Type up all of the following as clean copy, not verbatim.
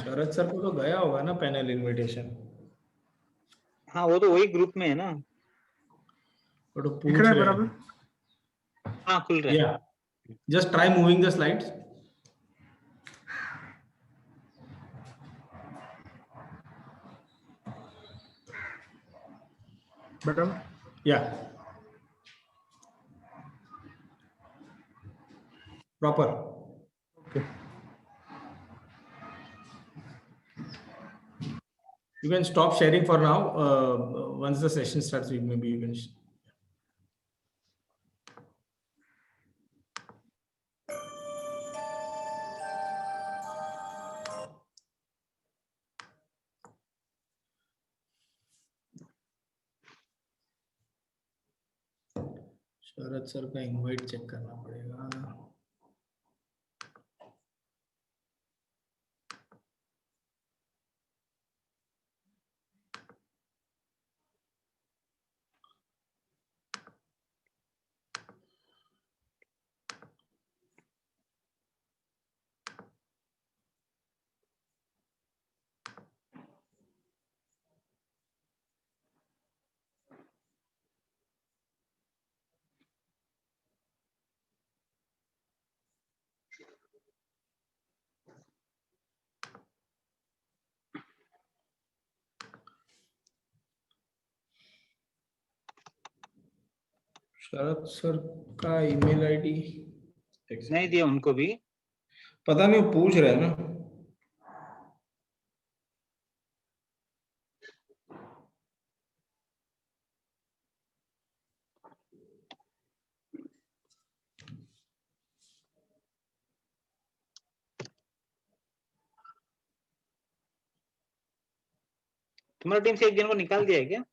शरद sir को तो गया होगा ना पैनल इनविटेशन। हाँ वो तो वही ग्रुप में है ना। तो पूछ रहे हैं। हाँ खुल रहा है। Yeah, just try moving the slides. बराबर। Yeah, proper. Okay. You can stop sharing for now. Once the session starts, maybe you can. Sharad sir का इनवाइट चेक करना पड़ेगा। शरद सर का ईमेल आईडी नहीं दिया उनको भी। पता नहीं, वो पूछ रहे हैं ना। तुम्हारी टीम से एक जन को निकाल दिया है क्या?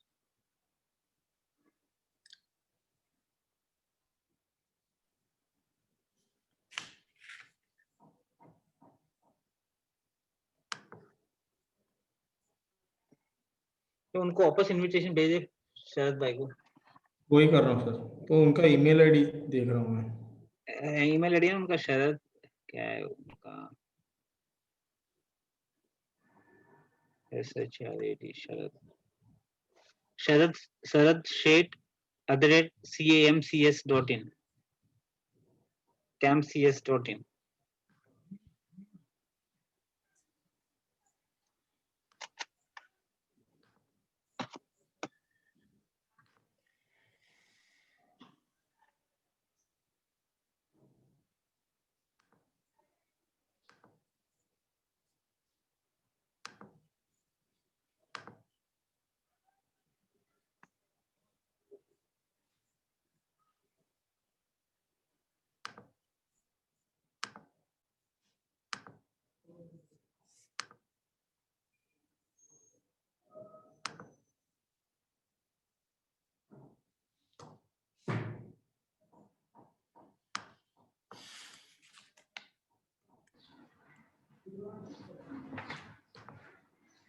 तो उनको वापस इनविटेशन भेजे शरद भाई को। वही कर रहा हूँ सर, तो उनका ईमेल आईडी देख रहा हूँ मैं। ईमेल आईडी है उनका शरद, क्या है उनका? SHRAD शरद, शरद शेट @camcs.in camcs.in।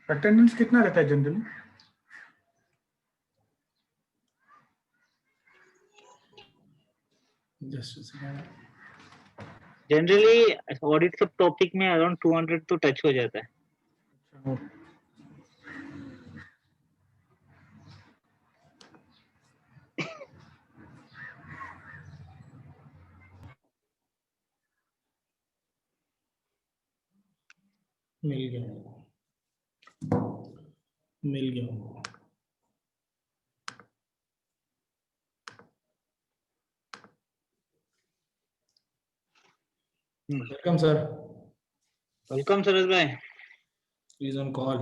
अटेंडेंस कितना रहता है जनरली? जनरली ऑडिट सब टॉपिक में अराउंड 200 तो टच हो जाता है। मिल गया। Welcome sir. वेलकम शरद भाई। He's on call.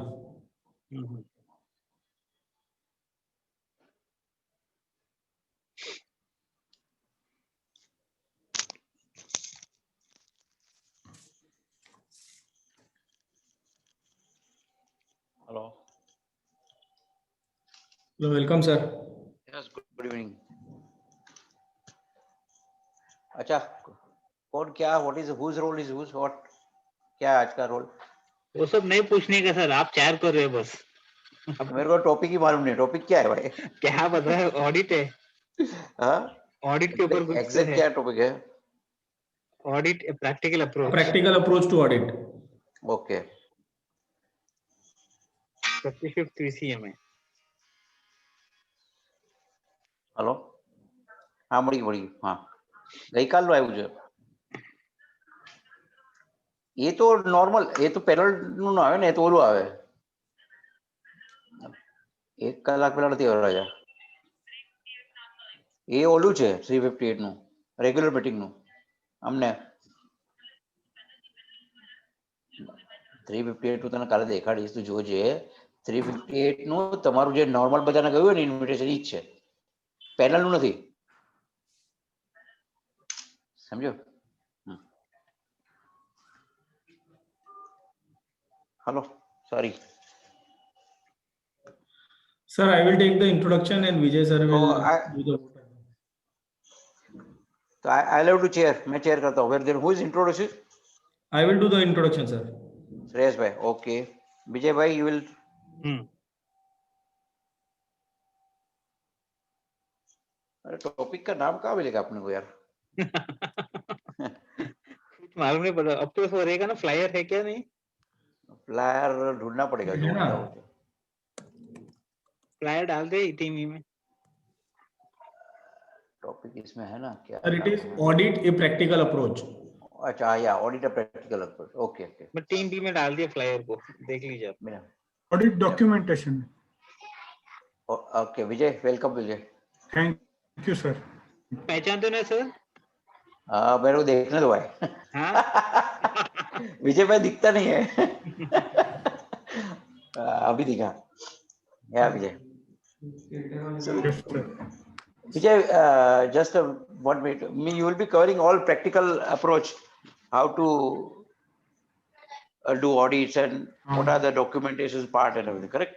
Hello. Hello, welcome sir. Yes, good evening. अच्छा, कौन क्या, what is whose role is whose, what क्या है आज का रोल? वो सब नहीं पूछने का सर, आप चेयर कर रहे हो बस। मेरे को टॉपिक ही मालूम नहीं, टॉपिक क्या है भाई? क्या पता है, ऑडिट है। हाँ, ऑडिट के ऊपर कुछ एग्जैक्ट क्या टॉपिक है? Audit practical approach. Practical approach to audit. Okay, 35th VCA में. હલો હા મળી ગયું હા ગઈકાલનું આવ્યું છે એ તો નોર્મલ એ તો પેનલનું ન આવે ને એ તો ઓલું આવે 1 કલાક પહેલા નથી આવ્યો રાજા એ ઓલું છે 358 નું રેગ્યુલર મીટિંગ નું અમને 358 નું તને કાલે દેખાડીશ તું જોજે 358 નું તમારું જે નોર્મલ બધાને ગયું હોય ને ઇન્વિટેશન ઈ જ છે પેનલ નું નથી સમજો hello sorry Sir, I will take the introduction and Vijay sir will do the. તો I love to chair मैं chair करता हूँ फिर who is introducing I will do the introduction, sir. Shreyas भाई ओके विजय भाई you will अरे topic का नाम कहाँ मिलेगा अपने को यार कुछ मालूम नहीं पड़ा. अब तो वो रहेगा ना, फ्लायर है क्या नहीं? फ्लायर ढूंढना पड़ेगा है जो ना? फ्लायर डाल दे टीम में. टॉपिक इसमें है ना क्या Sir, it is audit a practical approach. अच्छा या audit practical approach okay okay मैं टीम बी में डाल दिया फ्लायर को, देख लीजिए आप. मेरा audit documentation. Okay Vijay welcome Vijay thank you sir. पहचानते हो ना सर? हाँ मेरे को देखने दो भाई हाँ. विजय भाई दिखता नहीं है अभी दिखा या विजय Yes, sir. Vijay, just 1 minute. You will be covering all practical approach, how to do audits and what are the documentation part and everything, correct?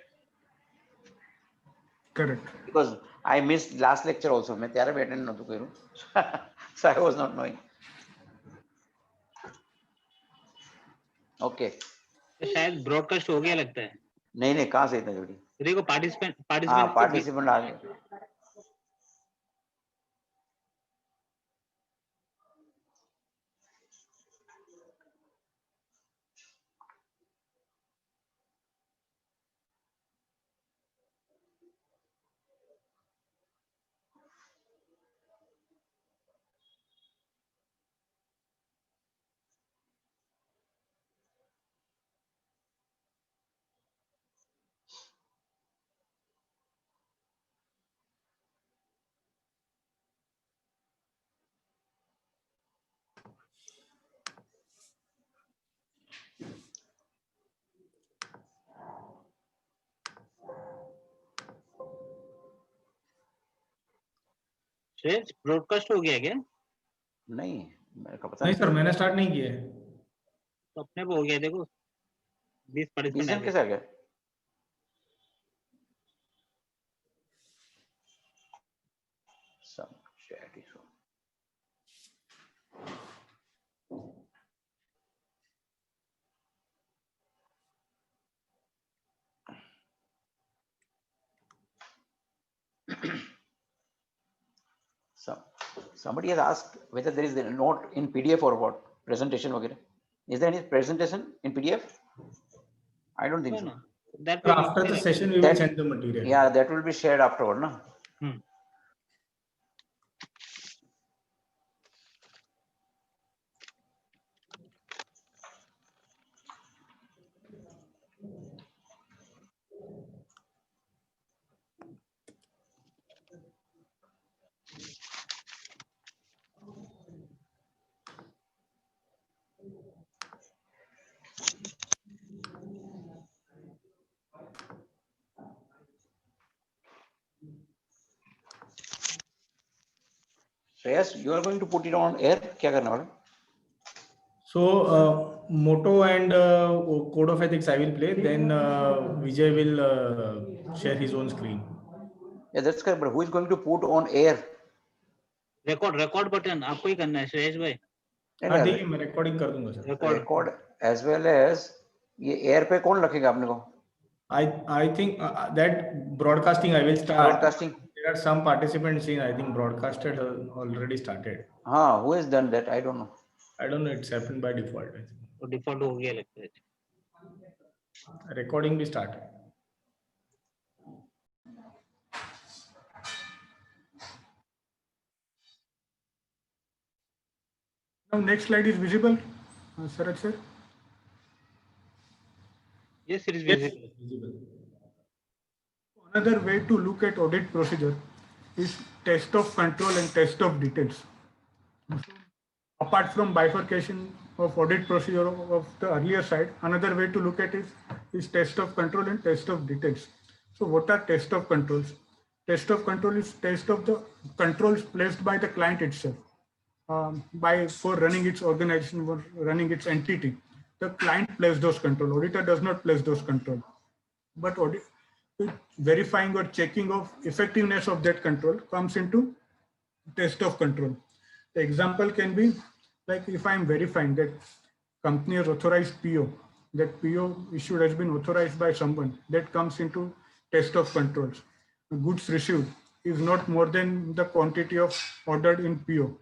Correct. Because I missed last lecture also. मैं त्यारे भी attend नहीं करूँ, so I was not knowing. Okay. शायद broadcast हो गया लगता है. नहीं नहीं कहाँ से इतना जल्दी? देखो पार्टिसिपेंट हाँ पार्टिसिपेंट आ गए. श्रेयस ब्रॉडकास्ट हो गया क्या? नहीं मेरे को पता नहीं सर, मैंने स्टार्ट नहीं किया है. तो अपने को हो गया. देखो 20 पार्टिसिपेंट जन कैसे आ गया? Some chat issue. Somebody has asked whether there is a note in PDF or what presentation वगैरह. Is there any presentation in PDF? I don't think so. That Sir, after the session, we will send the material. Yeah, that will be shared afterward, na? Shreyas, you are going to put it on air? क्या करने वाला? So, motto and code of ethics I will play. Then Vijay will share his own screen. Yeah, that's correct. But who is going to put on air? Record button आपको ही करना है श्रेयस भाई. हाँ ठीक है, मैं रिकॉर्डिंग कर दूंगा sir. Record as well as ये air पे कौन रखेगा आपने को? I think that broadcasting I will start. Broadcasting. There are some participants in, I think broadcasted already started. हाँ, who has done that? I don't know. I don't know, it's happened by default. I think. तो default हो गया लगता है. Recording भी start है. Now next slide is visible, Saraj sir. Yes, it is Yes, visible. visible. Another way to look at audit procedure is test of control and test of details. Apart from bifurcation of audit procedure of the earlier side, another way to look at it is test of control and test of details. So what are test of controls? Test of control is test of the controls placed by the client itself for running its organization or running its entity. The client places those control. Auditor does not place those control. But verifying or checking of effectiveness of that control comes into test of control. The example can be like if I'm verifying that company has authorized PO, that PO issued has been authorized by someone, that comes into test of controls. Goods received is not more than the quantity of ordered in PO.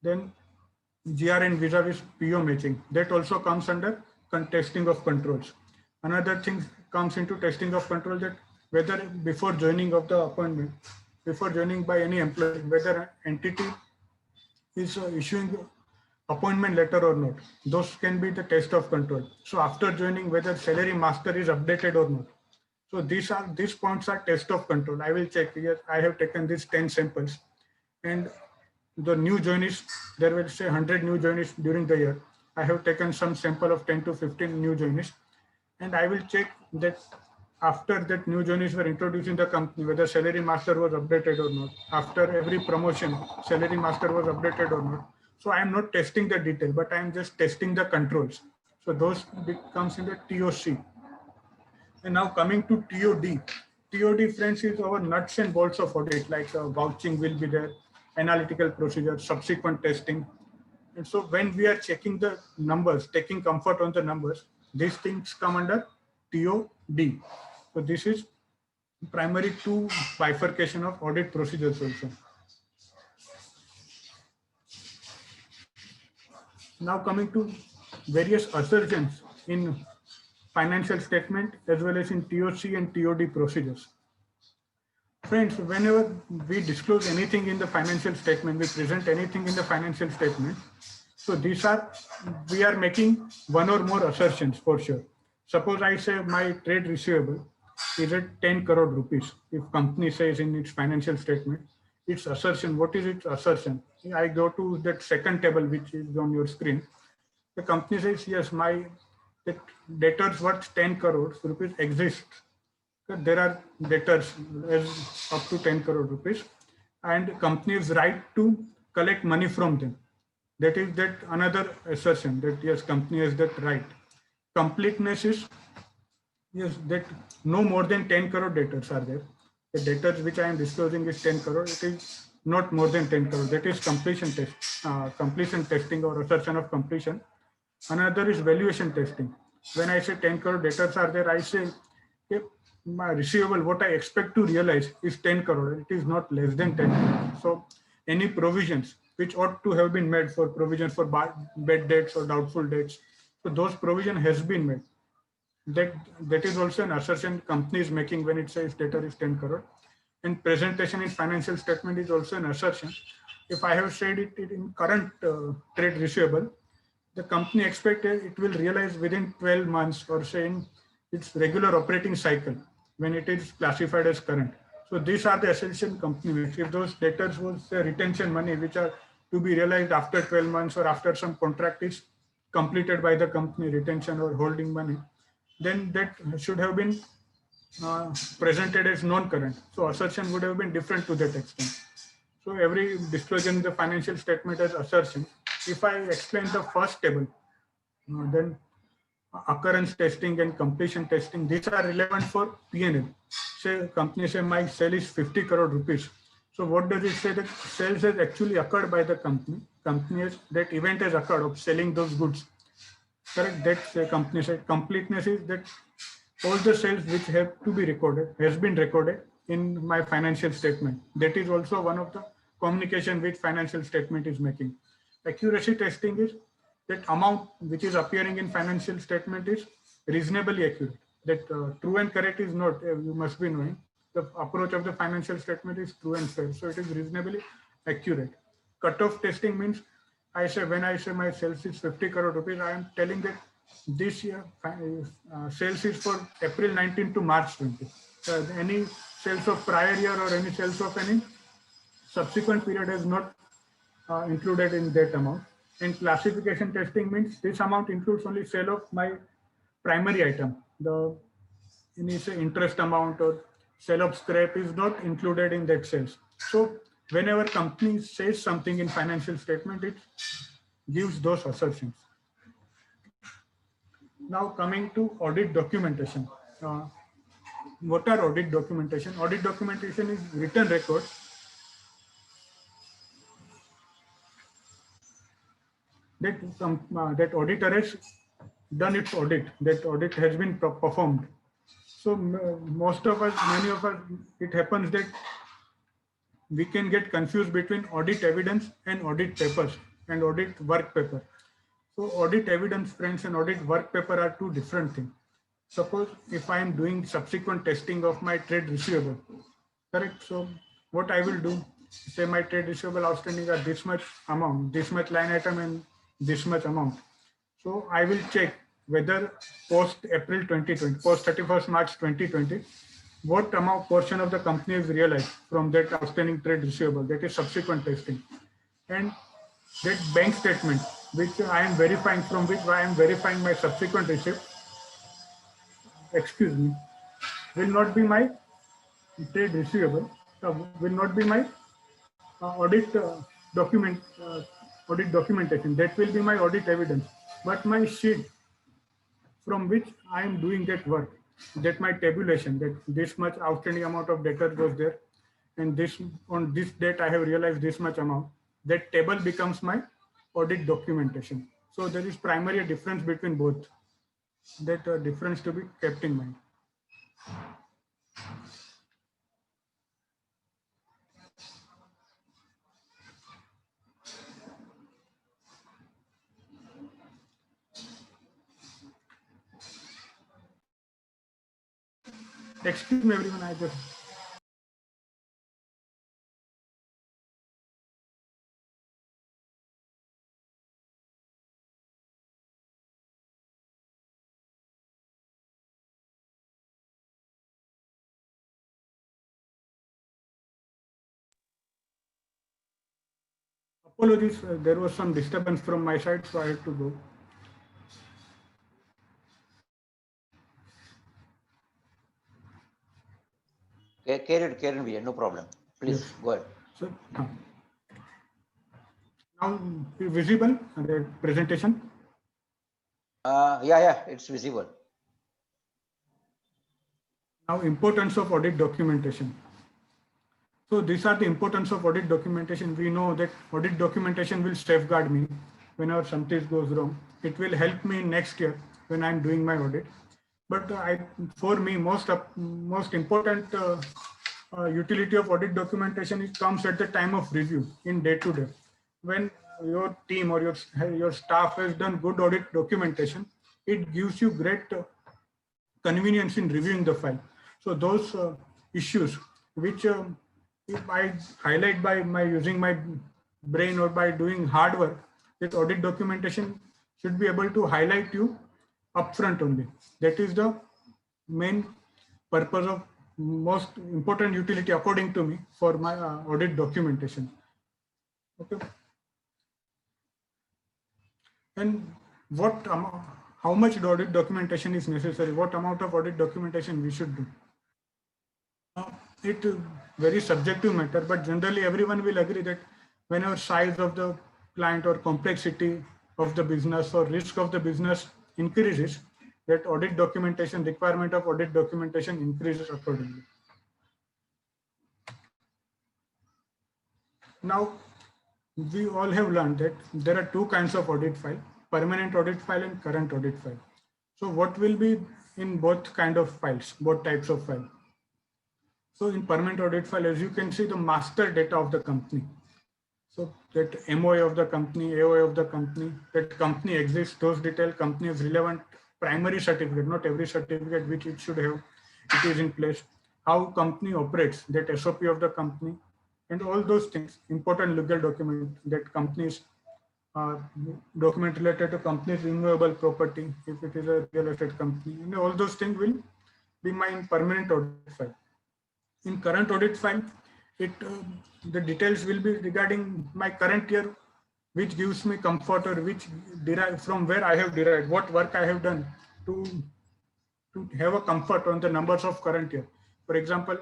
Then GRN vis-a-vis PO matching, that also comes under testing of controls. Another thing comes into testing of control, that whether before joining of the appointment, before joining by any employee, whether entity is issuing appointment letter or not. Those can be the test of control. So after joining, whether salary master is updated or not. So these points are test of control. I will check here. I have taken these 10 samples, and the new joinees, there will say 100 new joinees during the year. I have taken some sample of 10 to 15 new joinees, and I will check that after that new joinees were introduced in the company, whether salary master was updated or not. After every promotion, salary master was updated or not. So I am not testing the detail, but I am just testing the controls. So those comes in the TOC. And now coming to TOD. TOD, friends, is our nuts and bolts of audit, like vouching will be there, analytical procedure, subsequent testing. And so when we are checking the numbers, taking comfort on the numbers, these things come under TOD. So this is primary two bifurcation of audit procedures also. Now coming to various assertions in financial statement as well as in TOC and TOD procedures. Friends, whenever we disclose anything in the financial statement, we present anything in the financial statement. So we are making one or more assertions for sure. Suppose I say my trade receivable is at 10 crore rupees. If company says in its financial statement, its assertion, what is its assertion? I go to that second table, which is on your screen. The company says, yes, my debtors worth 10 crores rupees exists. There are debtors as up to 10 crore rupees, and companies right to collect money from them. That is that another assertion that yes, company has that right. Completeness is yes, that no more than 10 crore debtors are there. The debtors which I am disclosing is 10 crore. It is not more than 10 crore. That is completion testing or assertion of completion. Another is valuation testing. When I say 10 crore debtors are there, I say if my receivable, what I expect to realize is 10 crore. It is not less than 10 crore. So any provisions which ought to have been made for provisions for bad debts or doubtful debts, so those provision has been made. That is also an assertion company is making when it says debtor is 10 crore. And presentation in financial statement is also an assertion. If I have said it in current trade receivable, the company expected it will realize within 12 months or say in its regular operating cycle when it is classified as current. So these are the assertion company makes. If those debtors was retention money which are to be realized after 12 months or after some contract is completed by the company, retention or holding money, then that should have been presented as non-current. So assertion would have been different to that extent. So every disclosure in the financial statement as assertion. If I explain the first table, then occurrence testing and completion testing, these are relevant for P&L. Say company say my sale is 50 crore rupees. So what does it say? That sales has actually occurred by the company. Company has, that event has occurred of selling those goods. Correct. That company said completeness is that all the sales which have to be recorded has been recorded in my financial statement. That is also one of the communication which financial statement is making. Accuracy testing is that amount which is appearing in financial statement is reasonably accurate. That true and correct is not, you must be knowing. The approach of the financial statement is true and fair. So it is reasonably accurate. Cutoff testing means when I say my sales is 50 crore rupees, I am telling that this year sales is for April 19 to March 20. Any sales of prior year or any sales of any subsequent period is not included in that amount. And classification testing means this amount includes only sale of my primary item. The initial interest amount or sale of scrap is not included in that sales. So whenever company says something in financial statement, it gives those assertions. Now coming to audit documentation. What are audit documentation? Audit documentation is written records that auditor has done its audit, that audit has been performed. So most of us, many of us, it happens that we can get confused between audit evidence and audit papers and audit work paper. So audit evidence, friends, and audit work paper are two different things. Suppose if I am doing subsequent testing of my trade receivable, correct? So what I will do, say my trade receivable outstanding are this much amount, this much line item and this much amount. So I will check whether post April 2020, post 31st March 2020, what amount portion of the company is realized from that outstanding trade receivable, that is subsequent testing. And that bank statement, which I am verifying, from which I am verifying my subsequent receipt, excuse me, will not be my trade receivable, will not be my audit documentation. That will be my audit evidence. But my sheet from which I am doing that work, that my tabulation, that this much outstanding amount of debtor goes there, and this on this date I have realized this much amount, that table becomes my audit documentation. So there is primarily a difference between both. That difference to be kept in mind. Excuse me, everyone. I just. Apologies, there was some disturbance from my side, so I had to go. Carry on, Vijay, no problem. Please Yes. go ahead. So now visible the presentation. Yeah, it's visible. Now importance of audit documentation. So these are the importance of audit documentation. We know that audit documentation will safeguard me whenever something goes wrong. It will help me next year when I'm doing my audit. But for me, most important utility of audit documentation comes at the time of review in day-to-day. When your team or your staff has done good audit documentation, it gives you great convenience in reviewing the file. So those issues which if I highlight by using my brain or by doing hard work, that audit documentation should be able to highlight you upfront only. That is the main purpose of most important utility according to me for my audit documentation. Okay. And how much audit documentation is necessary? What amount of audit documentation we should do? It very subjective matter, but generally everyone will agree that whenever size of the client or complexity of the business or risk of the business increases, that audit documentation, requirement of audit documentation increases accordingly. Now, we all have learned that there are two kinds of audit file, permanent audit file and current audit file. So what will be in both kind of files, both types of file? So in permanent audit file, as you can see, the master data of the company. So that MOA of the company, AOA of the company, that company exists, those details, company is relevant, primary certificate, not every certificate which it should have, it is in place. How company operates, that SOP of the company, and all those things, important legal document that companies document related to company's renewable property, if it is a real estate company, and all those things will be my permanent audit file. In current audit file, the details will be regarding my current year, which gives me comfort, or which derive from where I have derived, what work I have done to have a comfort on the numbers of current year. For example,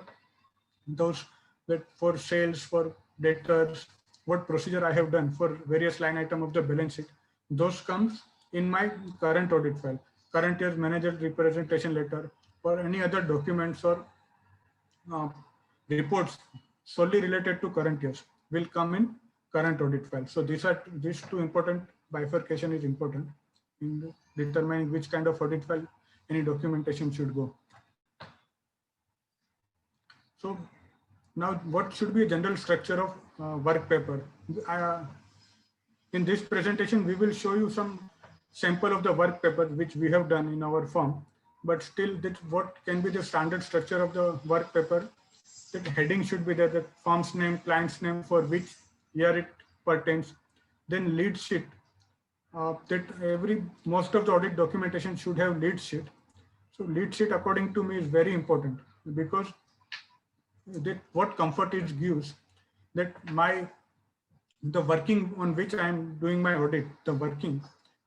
those that for sales, for debtors, what procedure I have done for various line item of the balance sheet, those comes in my current audit file. Current year's manager representation letter, or any other documents or reports solely related to current years will come in current audit file. So these two important bifurcation is important in determining which kind of audit file any documentation should go. So now what should be a general structure of work paper? In this presentation, we will show you some sample of the work paper which we have done in our firm, but still what can be the standard structure of the work paper? That heading should be there, the firm's name, client's name, for which year it pertains. Then lead sheet, most of the audit documentation should have lead sheet. So lead sheet according to me is very important, because what comfort it gives, that the working on which I am doing my audit, the working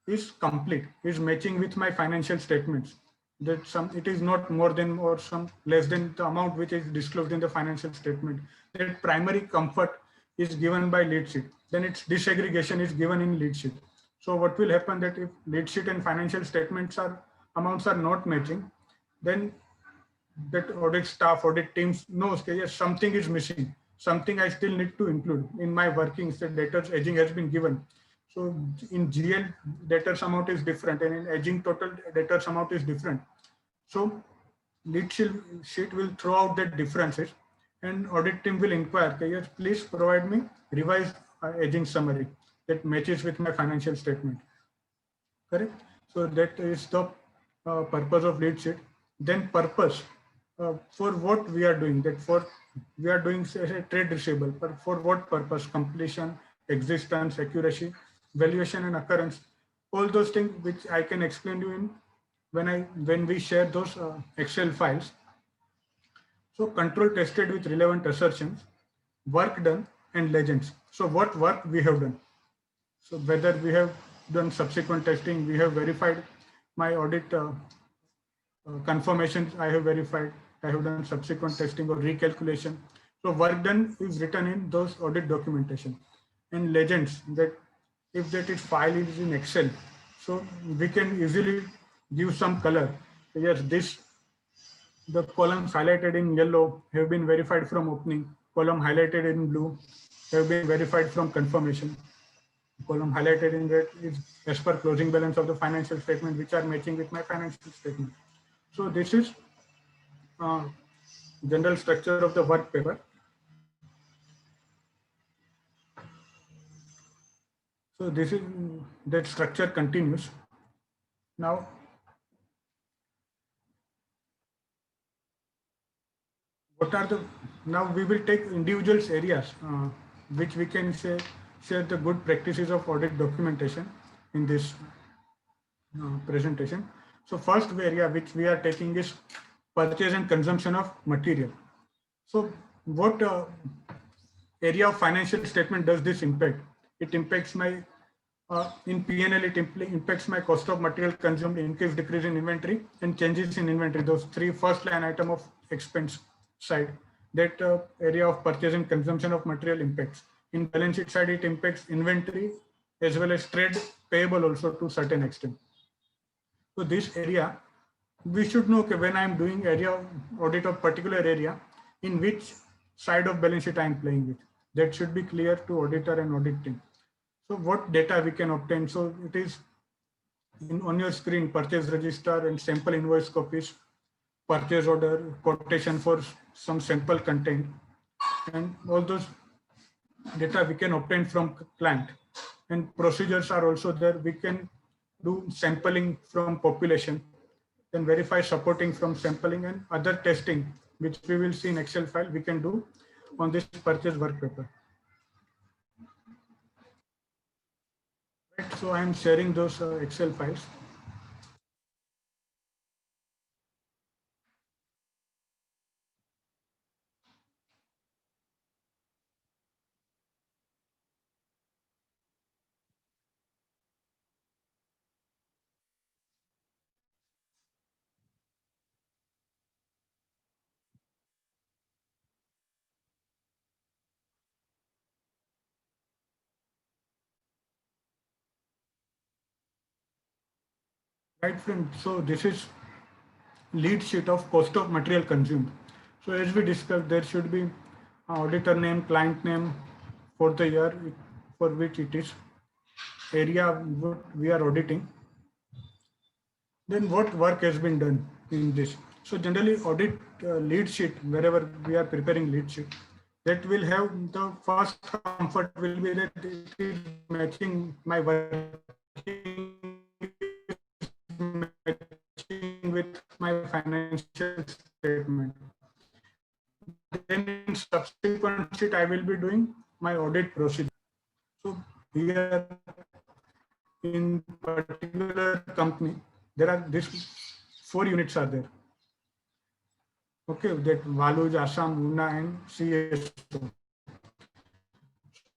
is complete, is matching with my financial statements. That it is not more than or some less than the amount which is disclosed in the financial statement. That primary comfort is given by lead sheet. Then its disaggregation is given in lead sheet. So what will happen, that if lead sheet and financial statements amounts are not matching, then that audit staff, audit teams knows that yes, something is missing, something I still need to include in my workings. The debtors aging has been given. So in GL, debtors amount is different, and in aging total debtors amount is different. So lead sheet will throw out the differences, and audit team will inquire, okay, yes, please provide me revised aging summary that matches with my financial statement. Correct? So that is the purpose of lead sheet. Then purpose for what we are doing, we are doing say trade receivable, but for what purpose? Completion, existence, accuracy, valuation, and occurrence. All those things which I can explain to you in when we share those Excel files. So control tested with relevant assertions, work done, and legends. So what work we have done. So whether we have done subsequent testing, we have verified my audit confirmations, I have verified, I have done subsequent testing or recalculation. So work done is written in those audit documentation. And legends, that if that is file is in Excel, so we can easily give some color. Yes, the columns highlighted in yellow have been verified from opening, column highlighted in blue have been verified from confirmation, column highlighted in red is as per closing balance of the financial statement, which are matching with my financial statement. So this is general structure of the work paper. So this is that structure continues. Now now we will take individual areas which we can share the good practices of audit documentation in this presentation. So first area which we are taking is purchase and consumption of material. So what area of financial statement does this impact? It impacts my in P&L, it impacts my cost of material consumed, increase, decrease in inventory, and changes in inventory. Those three first line item of expense side, that area of purchase and consumption of material impacts. In balance sheet side, it impacts inventory as well as trade payable also to certain extent. So this area, we should know, okay, when I'm doing area audit of particular area, in which side of balance sheet I'm playing with. That should be clear to auditor and audit team. So what data we can obtain? So it is on your screen, purchase register and sample invoice copies, purchase order, quotation for some sample content, and all those data we can obtain from client. And procedures are also there. We can do sampling from population, then verify supporting from sampling, and other testing, which we will see in Excel file, we can do on this purchase work paper. So I am sharing those Excel files. Right, friend. So this is lead sheet of cost of material consumed. So as we discussed, there should be auditor name, client name for the year for which it is, area what we are auditing, then what work has been done in this. So generally audit lead sheet, wherever we are preparing lead sheet, that will have the first comfort will be that it is matching my working matching with my financial statement. Then in subsequent sheet, I will be doing my audit procedure. So here in particular company, there are these 4 units are there. Okay, that Waluj, Assam, Una, and CSO.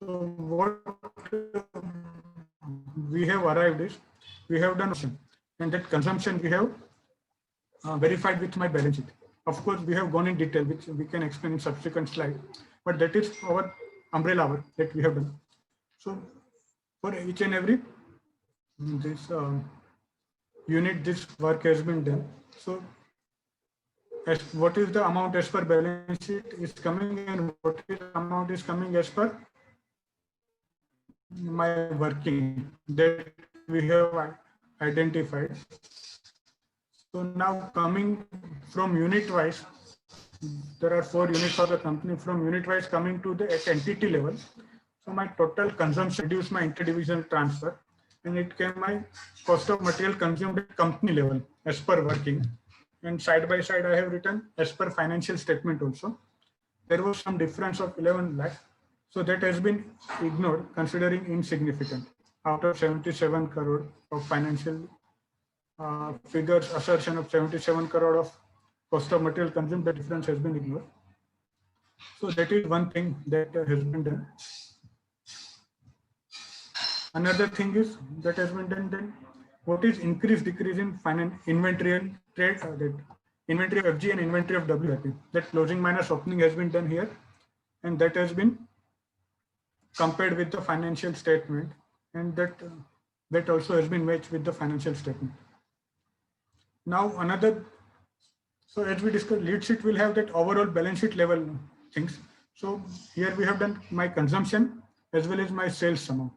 So what we have arrived is, we have done, and that consumption we have verified with my balance sheet. Of course, we have gone in detail, which we can explain in subsequent slide, but that is our umbrella work that we have done. So for each and every this unit, this work has been done. So as what is the amount as per balance sheet is coming, and what is amount is coming as per my working that we have identified. So now coming from unit wise, there are 4 units of the company. From unit wise coming to the entity level, so my total consumption reduced my interdivisional transfer, and it came my cost of material consumed at company level as per working. And side by side, I have written as per financial statement also. There was some difference of 11 lakh. So that has been ignored, considering insignificant. Out of 77 crore of financial figures, assertion of 77 crore of cost of material consumed, the difference has been ignored. So that is one thing that has been done. Another thing is that has been done then, what is increase decrease in finance inventory and trade, that inventory of FG and inventory of WIP, that closing minus opening has been done here, and that has been compared with the financial statement, and that also has been matched with the financial statement. Now another, so as we discussed, lead sheet will have that overall balance sheet level things. So here we have done my consumption as well as my sales amount.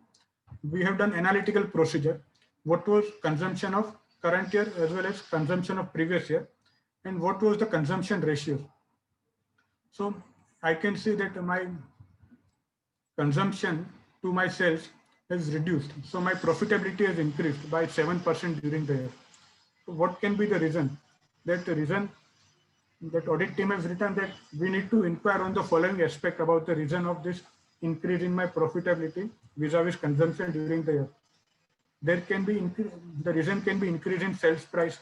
We have done analytical procedure. What was consumption of current year as well as consumption of previous year, and what was the consumption ratio. So I can see that my consumption to my sales has reduced. So my profitability has increased by 7% during the year. So what can be the reason? That the reason that audit team has written that we need to inquire on the following aspect about the reason of this increase in my profitability vis-a-vis consumption during the year. There can be the reason can be increase in sales price.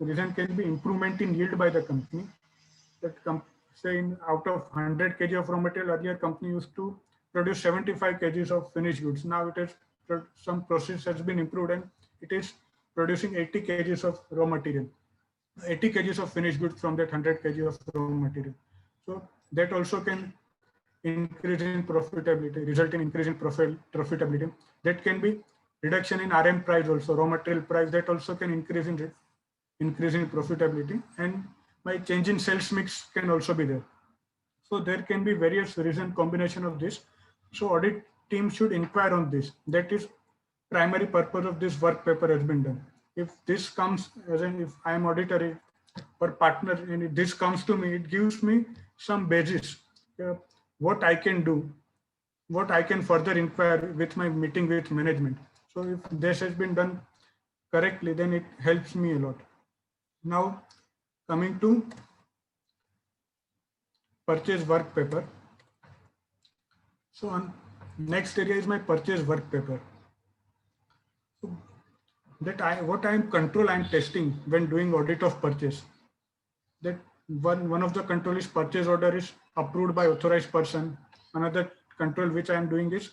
The reason can be improvement in yield by the company. That say in out of 100 kg of raw material, earlier company used to produce 75 kgs of finished goods. Now it is some process has been improved and it is producing 80 kgs of raw material, 80 kgs of finished goods from that 100 kg of raw material. So that also can increase in profitability, result in increase in profitability. That can be reduction in RM price also, raw material price, that also can increase in profitability, and my change in sales mix can also be there. So there can be various reason combination of this. So audit team should inquire on this. That is primary purpose of this work paper has been done. If this comes as in, if I am auditor or partner and if this comes to me, it gives me some basis, what I can do, what I can further inquire with my meeting with management. So if this has been done correctly, then it helps me a lot. Now coming to purchase work paper. So on next area is my purchase work paper. that what I am control I am testing when doing audit of purchase. That one of the control is purchase order is approved by authorized person. Another control which I am doing is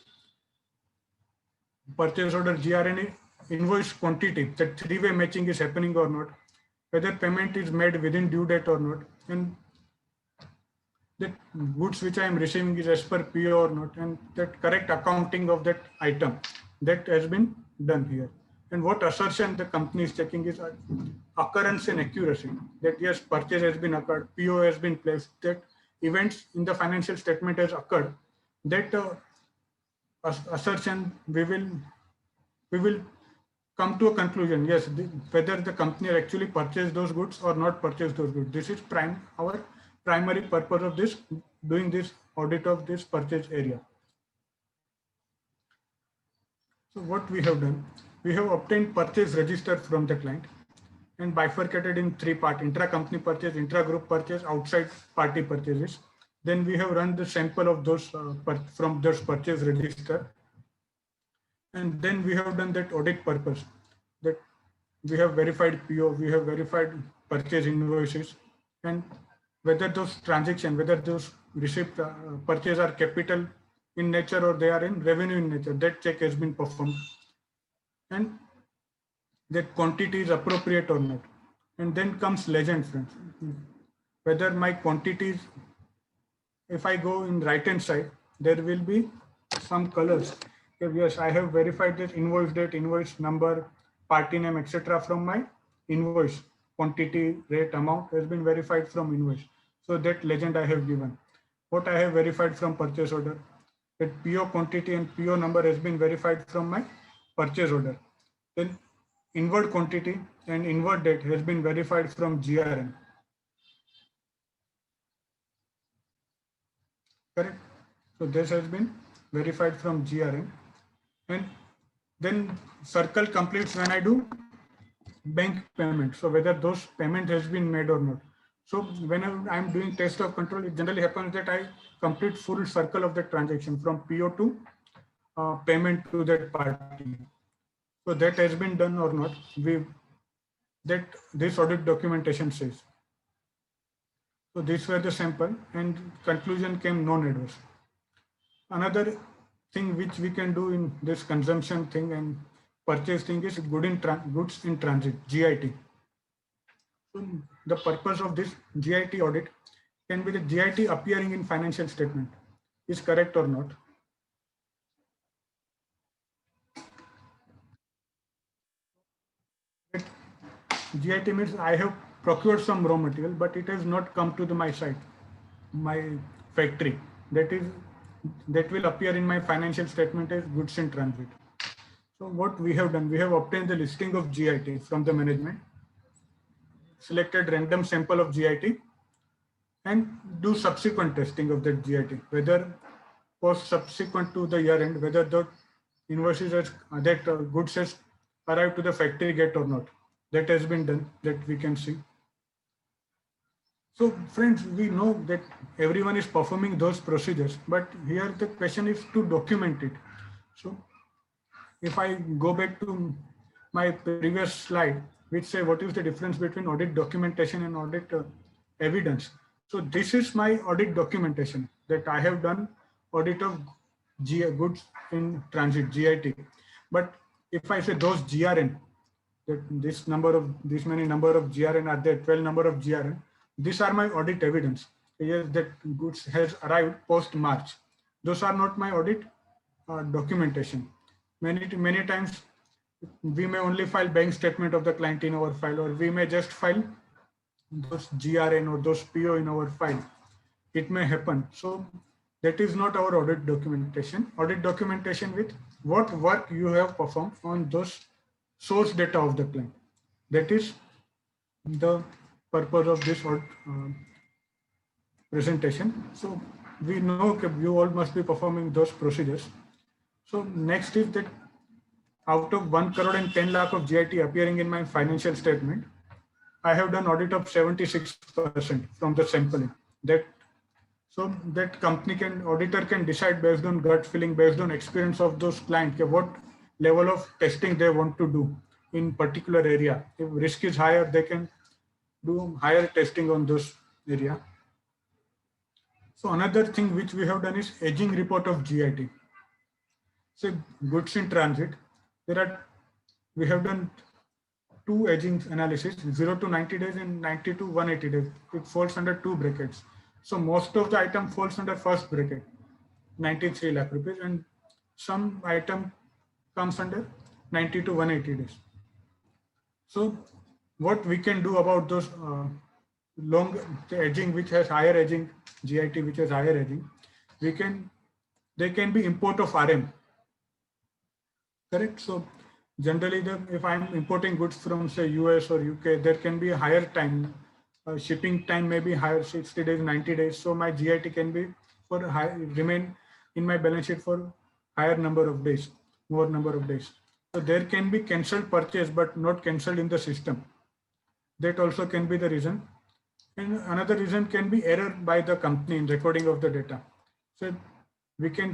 purchase order GRN invoice quantity, that three-way matching is happening or not, whether payment is made within due date or not, and that goods which I am receiving is as per PO or not, and that correct accounting of that item that has been done here. And what assertion the company is checking is occurrence and accuracy, that yes, purchase has been occurred, PO has been placed, that events in the financial statement has occurred, that assertion we will come to a conclusion, yes, whether the company actually purchased those goods or not purchased those goods. This is our primary purpose of this, doing this audit of this purchase area. So what we have done, we have obtained purchase register from the client and bifurcated in three parts: intra-company purchase, intra-group purchase, outside party purchases. Then we have run the sample of those from those purchase register. And then we have done that audit purpose, that we have verified PO, we have verified purchase invoices, and whether those transactions, whether those receipt purchase are capital in nature or they are in revenue in nature, that check has been performed. And that quantity is appropriate or not. And then comes legend, friends. Whether my quantities, if I go in right hand side, there will be some colors. Yes, I have verified this invoice date, invoice number, party name, etc. from my invoice. Quantity, rate, amount has been verified from invoice. So that legend I have given. What I have verified from purchase order, that PO quantity and PO number has been verified from my purchase order. Then inward quantity and inward date has been verified from GRN. Correct? So this has been verified from GRN. And then circle completes when I do bank payment. So whether those payment has been made or not. So whenever I'm doing test of control, it generally happens that I complete full circle of the transaction from PO to payment to that party. So that has been done or not, that this audit documentation says. So these were the sample, and conclusion came non-adverse. Another thing which we can do in this consumption thing and purchase thing is goods in transit, GIT. So the purpose of this GIT audit can be the GIT appearing in financial statement is correct or not. GIT means I have procured some raw material, but it has not come to my site, my factory. That will appear in my financial statement as goods in transit. So what we have done, we have obtained the listing of GIT from the management, selected random sample of GIT, and do subsequent testing of that GIT, whether post subsequent to the year end, whether the invoices that goods has arrived to the factory gate or not. That has been done, that we can see. So friends, we know that everyone is performing those procedures, but here the question is to document it. So if I go back to my previous slide, which say what is the difference between audit documentation and audit evidence. So this is my audit documentation, that I have done audit of goods in transit, GIT. But if I say those GRN, that this many number of GRN are there, 12 number of GRN, these are my audit evidence. Yes, that goods has arrived post March. Those are not my audit documentation. Many times we may only file bank statement of the client in our file, or we may just file those GRN or those PO in our file. It may happen. So that is not our audit documentation. Audit documentation with what work you have performed on those source data of the client. That is the purpose of this presentation. So we know that you all must be performing those procedures. So next is that out of 1 crore and 10 lakh of GIT appearing in my financial statement, I have done audit of 76% from the sampling. So that auditor can decide based on gut feeling, based on experience of those clients, what level of testing they want to do in particular area. If risk is higher, they can do higher testing on those area. So another thing which we have done is aging report of GIT. So goods in transit, we have done 2 aging analysis, 0 to 90 days and 90 to 180 days. It falls under 2 brackets. So most of the item falls under first bracket, 93 lakh rupees, and some item comes under 90 to 180 days. So what we can do about those long aging, which has higher aging, GIT which has higher aging, they can be import of RM. Correct. So generally, if I'm importing goods from say US or UK, there can be a higher time. Shipping time may be higher, 60 days, 90 days. So my GIT can be remain in my balance sheet for higher number of days, more number of days. So there can be cancelled purchase, but not cancelled in the system. That also can be the reason. And another reason can be error by the company in recording of the data. So we can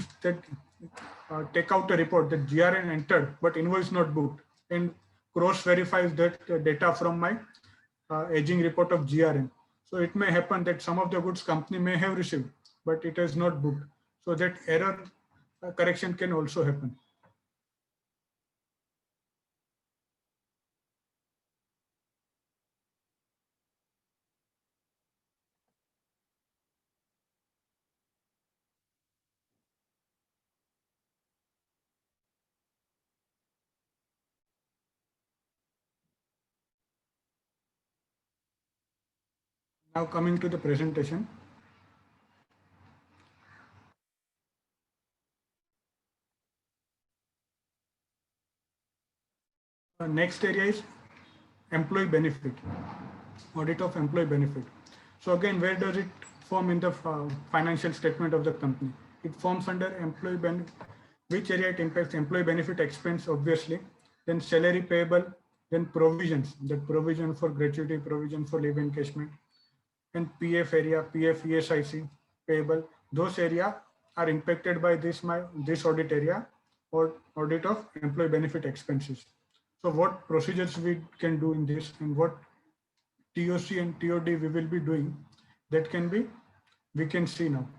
take out a report that GRN entered, but invoice not booked, and cross verifies that data from my aging report of GRN. So it may happen that some of the goods company may have received, but it is not booked. So that error correction can also happen. Now coming to the presentation. Next area is employee benefit, audit of employee benefit. So again, where does it form in the financial statement of the company? It forms under employee benefit. Which area it impacts? Employee benefit expense, obviously. Then salary payable, then provisions, that provision for gratuity, provision for leave encashment, and PF area, PF, ESIC payable. Those area are impacted by this audit area or audit of employee benefit expenses. So what procedures we can do in this, and what TOC and TOD we will be doing, that we can see now.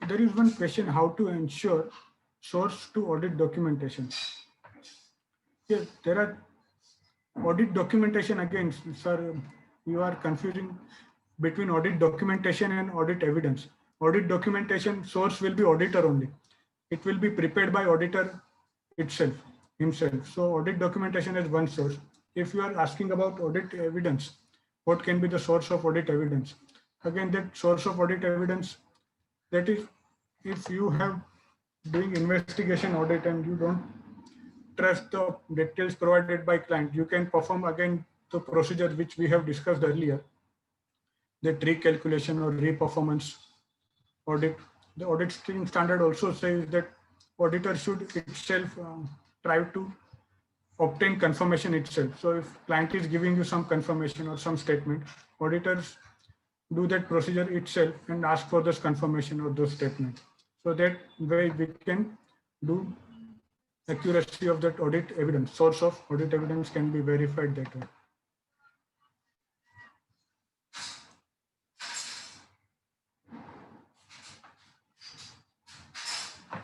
There is one question: how to ensure source to audit documentation. Yes, there are audit documentation. Again, sir, you are confusing between audit documentation and audit evidence. Audit documentation source will be auditor only. It will be prepared by auditor himself. So audit documentation is one source. If you are asking about audit evidence, what can be the source of audit evidence? Again, that source of audit evidence, that is, if you have doing investigation audit and you don't trust the details provided by client, you can perform again the procedure which we have discussed earlier, that recalculation or reperformance audit. The audit standard also says that auditor should itself try to obtain confirmation itself. So if client is giving you some confirmation or some statement, auditors do that procedure itself and ask for this confirmation or those statements. So that way we can do accuracy of that audit evidence. Source of audit evidence can be verified that way.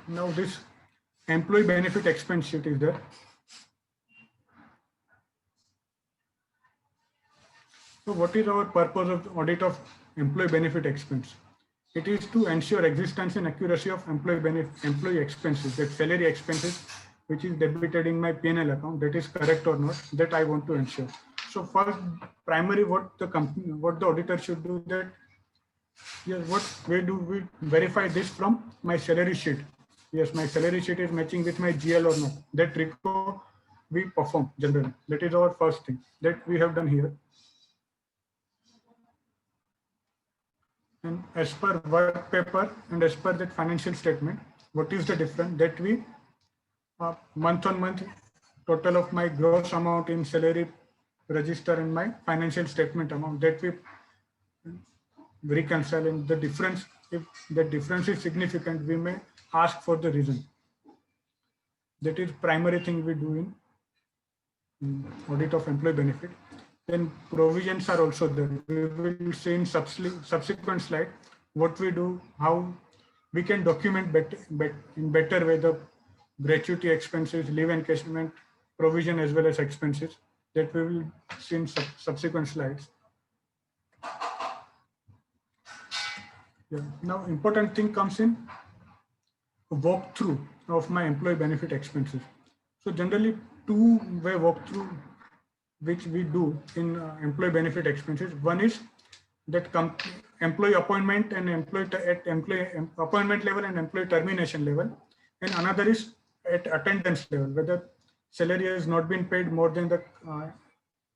Now this employee benefit expense sheet is there. So what is our purpose of audit of employee benefit expense? It is to ensure existence and accuracy of employee expenses, that salary expenses which is debited in my P&L account, that is correct or not, that I want to ensure. So first, primary, what the auditor should do, that yes, where do we verify this from my salary sheet? Yes, my salary sheet is matching with my GL or not. That record we perform generally. That is our first thing that we have done here. And as per work paper and as per that financial statement, what is the difference that we month on month total of my gross amount in salary register and my financial statement amount that we reconcile, and the difference, if the difference is significant, we may ask for the reason. That is primary thing we do in audit of employee benefit. Then provisions are also there. We will see in subsequent slide what we do, how we can document in better way the gratuity expenses, leave encashment provision as well as expenses, that we will see in subsequent slides. Yeah. Now important thing comes in walkthrough of my employee benefit expenses. So generally two-way walkthrough which we do in employee benefit expenses. One is that employee appointment and employee appointment level and employee termination level, and another is at attendance level, whether salary has not been paid more than the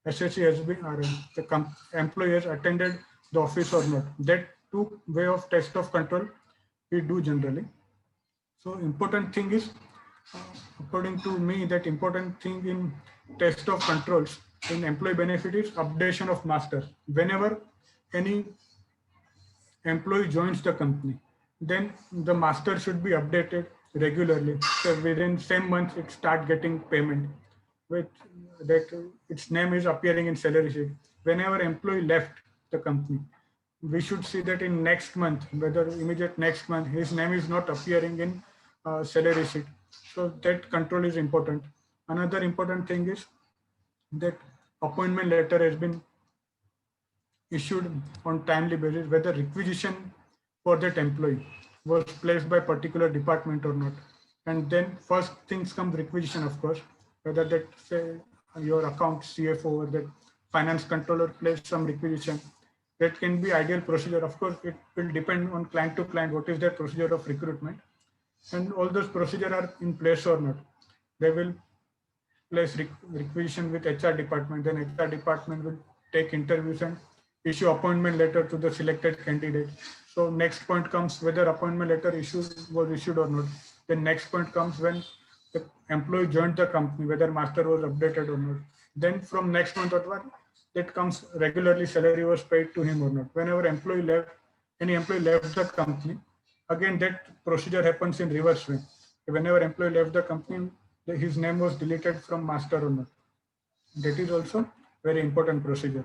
SSC has been, or the employee has attended the office or not. That two way of test of control we do generally. So important thing is, according to me, that important thing in test of controls in employee benefit is updation of master. Whenever any employee joins the company, then the master should be updated regularly. So within same month, it start getting payment with that its name is appearing in salary sheet. Whenever employee left the company, we should see that in next month, whether immediate next month, his name is not appearing in salary sheet. So that control is important. Another important thing is that appointment letter has been issued on timely basis, whether requisition for that employee was placed by particular department or not. And then first things come requisition, of course, whether that say your account CFO or that finance controller placed some requisition. That can be ideal procedure. Of course, it will depend on client to client, what is their procedure of recruitment. And all those procedures are in place or not. They will place requisition with HR department, then HR department will take interviews and issue appointment letter to the selected candidate. So next point comes whether appointment letter was issued or not. The next point comes when the employee joined the company, whether master was updated or not. Then from next month onward, that comes regularly salary was paid to him or not. Whenever any employee left the company, again that procedure happens in reverse way. Whenever employee left the company, his name was deleted from master or not. That is also very important procedure.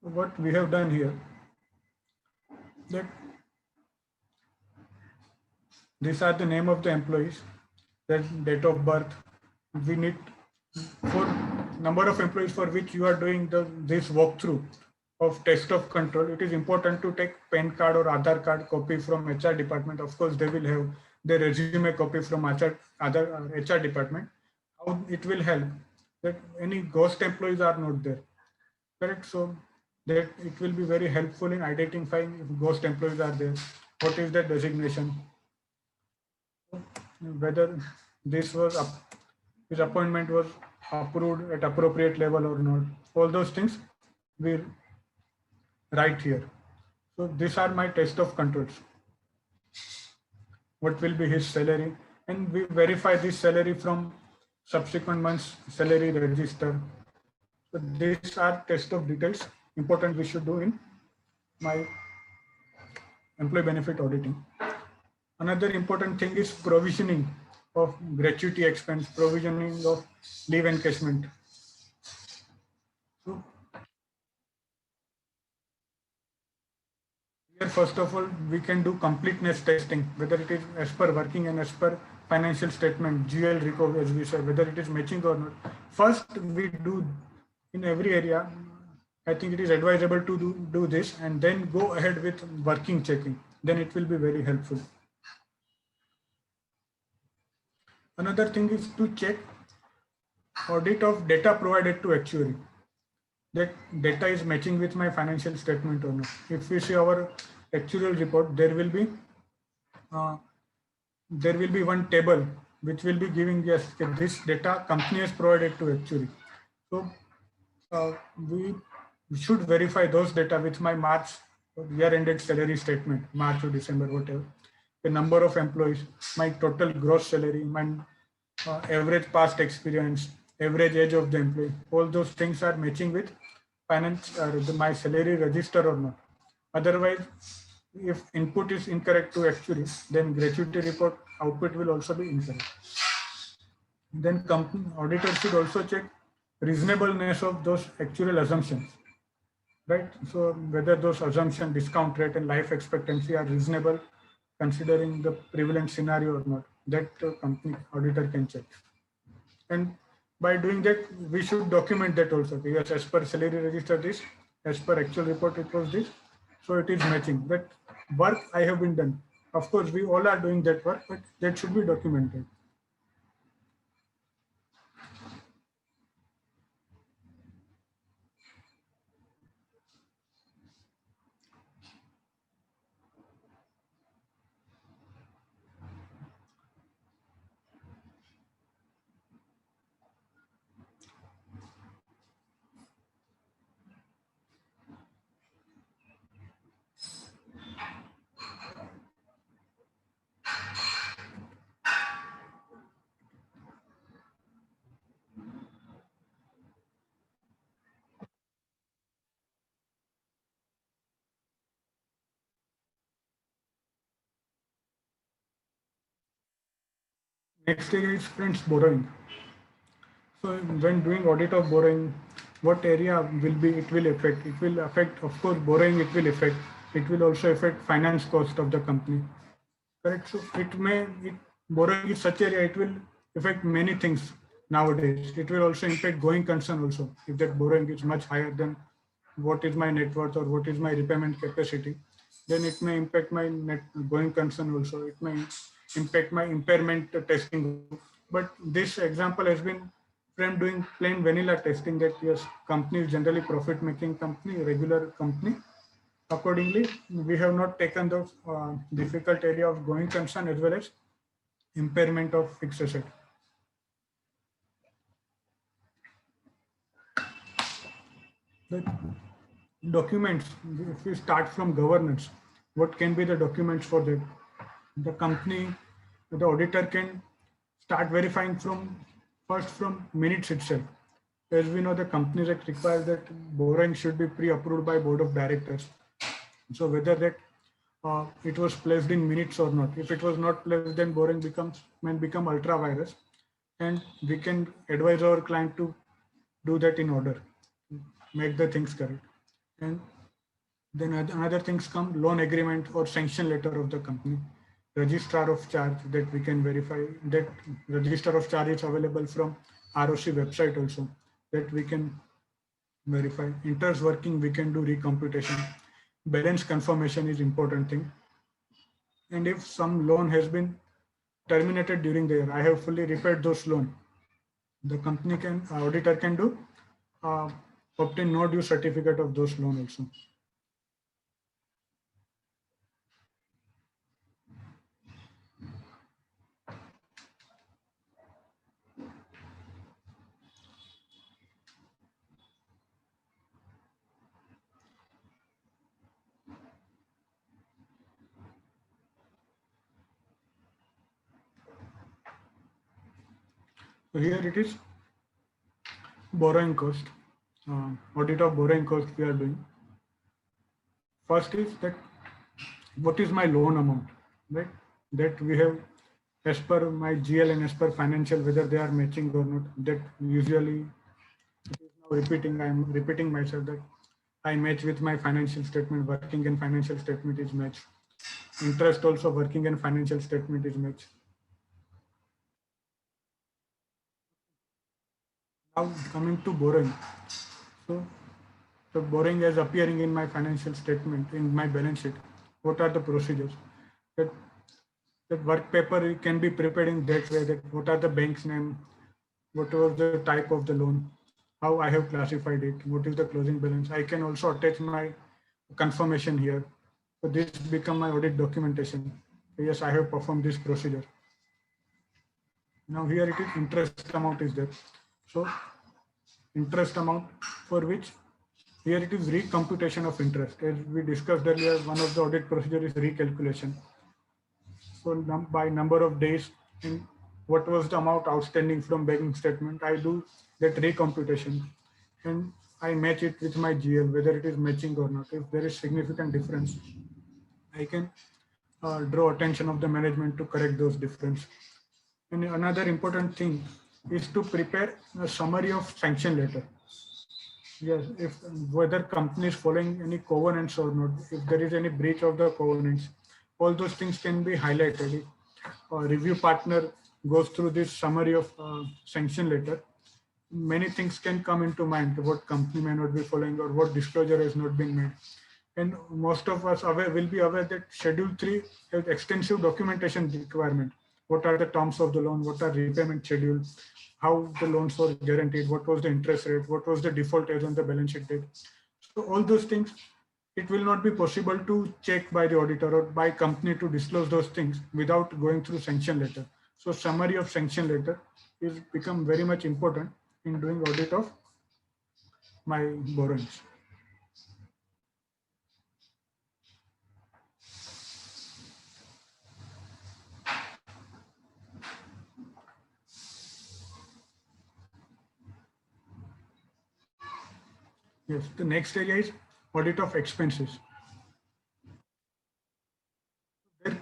What we have done here, that these are the name of the employees, then date of birth. We need for number of employees for which you are doing this walkthrough of test of control. It is important to take PAN card or Aadhaar card copy from HR department. Of course, they will have their resume copy from HR department. How it will help that any ghost employees are not there, correct? So that it will be very helpful in identifying if ghost employees are there, what is their designation, whether this appointment was approved at appropriate level or not. All those things we write here. So these are my test of controls. What will be his salary, and we verify this salary from subsequent months salary register. So these are test of details important we should do in my employee benefit auditing. Another important thing is provisioning of gratuity expense, provisioning of leave encashment. So here, first of all, we can do completeness testing, whether it is as per working and as per financial statement, GL recovery, as we said, whether it is matching or not. First, we do in every area. I think it is advisable to do this and then go ahead with working checking. Then it will be very helpful. Another thing is to check audit of data provided to actuary. That data is matching with my financial statement or not. If we see our actuarial report, there will be one table which will be giving yes, this data company has provided to actuary. So we should verify those data with my March year-ended salary statement, March or December, whatever. The number of employees, my total gross salary, my average past experience, average age of the employee, all those things are matching with finance my salary register or not. Otherwise, if input is incorrect to actuary, then gratuity report output will also be incorrect. Then company auditor should also check reasonableness of those actual assumptions, right? So whether those assumption, discount rate and life expectancy are reasonable considering the prevalent scenario or not, that company auditor can check. And by doing that, we should document that also. Yes, as per salary register this, as per actual report it was this. So it is matching. That work I have been done. Of course, we all are doing that work, but that should be documented. Next area is friends borrowing. So when doing audit of borrowing, what area it will affect? It will affect, of course, borrowing it will affect. It will also affect finance cost of the company. Correct. So borrowing is such area, it will affect many things nowadays. It will also impact going concern also. If that borrowing is much higher than what is my net worth or what is my repayment capacity, then it may impact my net going concern also. It may impact my impairment testing. But this example has been framed doing plain vanilla testing, that yes, company is generally profit making company, regular company. Accordingly, we have not taken the difficult area of going concern as well as impairment of fixed asset. The documents, if we start from governance, what can be the documents for that? The company, the auditor can start verifying first from minutes itself. As we know, the Companies Act requires that borrowing should be pre-approved by Board of Directors. So whether that it was placed in minutes or not. If it was not placed, then borrowing may become ultra virus, and we can advise our client to do that in order, make the things correct. And then another things come, loan agreement or sanction letter of the company, registrar of charge, that we can verify. That register of charge is available from ROC website also, that we can verify. Interest working, we can do recomputation. Balance confirmation is important thing. And if some loan has been terminated during the year, I have fully repaid those loan, the company auditor can do obtain no due certificate of those loan also. So here it is, borrowing cost, audit of borrowing cost we are doing. First is that what is my loan amount, right? That we have as per my GL and as per financial, whether they are matching or not. That usually it is now repeating. I am repeating myself that I match with my financial statement. Working and financial statement is matched. Interest also working and financial statement is matched. Now coming to borrowing. So borrowing is appearing in my financial statement, in my balance sheet. What are the procedures? That work paper can be prepared in that way, that what are the bank's name, what was the type of the loan, how I have classified it, what is the closing balance. I can also attach my confirmation here. So this become my audit documentation. So yes, I have performed this procedure. Now here it is, interest amount is there. So interest amount for which Here it is recomputation of interest. As we discussed earlier, one of the audit procedure is recalculation. So by number of days and what was the amount outstanding from banking statement, I do that recomputation and I match it with my GL, whether it is matching or not. If there is significant difference, I can draw attention of the management to correct those difference. And another important thing is to prepare a summary of sanction letter. Yes, if whether company is following any covenants or not, if there is any breach of the covenants, all those things can be highlighted. If a review partner goes through this summary of sanction letter, many things can come into mind, what company may not be following or what disclosure has not been made. And most of us will be aware that Schedule 3 has extensive documentation requirement. What are the terms of the loan? What are repayment schedules? How the loans were guaranteed? What was the interest rate? What was the default as on the balance sheet date? So all those things, it will not be possible to check by the auditor or by company to disclose those things without going through sanction letter. So summary of sanction letter is become very much important in doing audit of my borrowings. Yes, the next area is audit of expenses. Their